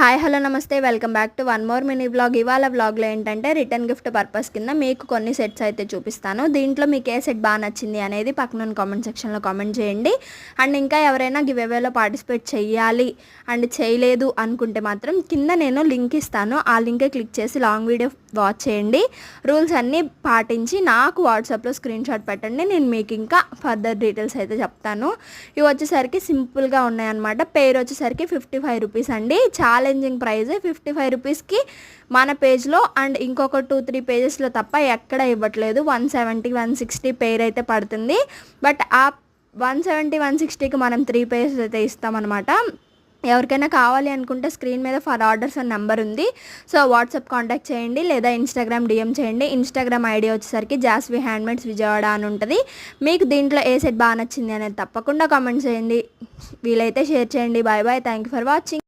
Hi hello నమస్తే welcome back to one more mini vlog. ఇవాళ వ్లాగ్లో ఏంటంటే రిటర్న్ గిఫ్ట్ పర్పస్ కింద మీకు కొన్ని సెట్స్ అయితే చూపిస్తాను. దీంట్లో మీకు ఏ సెట్ బాగా నచ్చింది అనేది పక్కన కామెంట్ సెక్షన్లో కామెంట్ చేయండి. అండ్ ఇంకా ఎవరైనా గివ్ అవేలో పార్టిసిపేట్ చేయాలి అండ్ చేయలేదు అనుకుంటే మాత్రం కింద నేను లింక్ ఇస్తాను, ఆ లింకే క్లిక్ చేసి లాంగ్ వీడియో వాచ్ చేయండి. రూల్స్ అన్నీ పాటించి నాకు వాట్సాప్లో స్క్రీన్ షాట్ పెట్టండి, నేను మీకు ఇంకా ఫర్దర్ డీటెయిల్స్ అయితే చెప్తాను. ఇవి వచ్చేసరికి సింపుల్గా ఉన్నాయన్నమాట. పేరు వచ్చేసరికి 55 రూపీస్ అండి. ఛాలెంజింగ్ ప్రైజ్ 55 రూపీస్కి మన పేజ్లో అండ్ ఇంకొక 2-3 పేజెస్లో తప్ప ఎక్కడ ఇవ్వట్లేదు. 170-160 పేర్ అయితే పడుతుంది. బట్ ఆ 170-160కి మనం 3 పేజెస్ అయితే ఇస్తామన్నమాట. ఎవరికైనా కావాలి అనుకుంటే స్క్రీన్ మీద ఫర్ ఆర్డర్స్ అని నెంబర్ ఉంది, సో వాట్సాప్ కాంటాక్ట్ చేయండి లేదా ఇన్స్టాగ్రామ్ డిఎం చేయండి. ఇన్స్టాగ్రామ్ ఐడి వచ్చేసరికి జాస్వి హ్యాండ్మేడ్స్ విజయవాడ అని ఉంటుంది. మీకు దీంట్లో ఏ సెట్ బాగా నచ్చింది అనేది తప్పకుండా కామెంట్ చేయండి, వీలైతే షేర్ చేయండి. Bye bye, thank you for watching.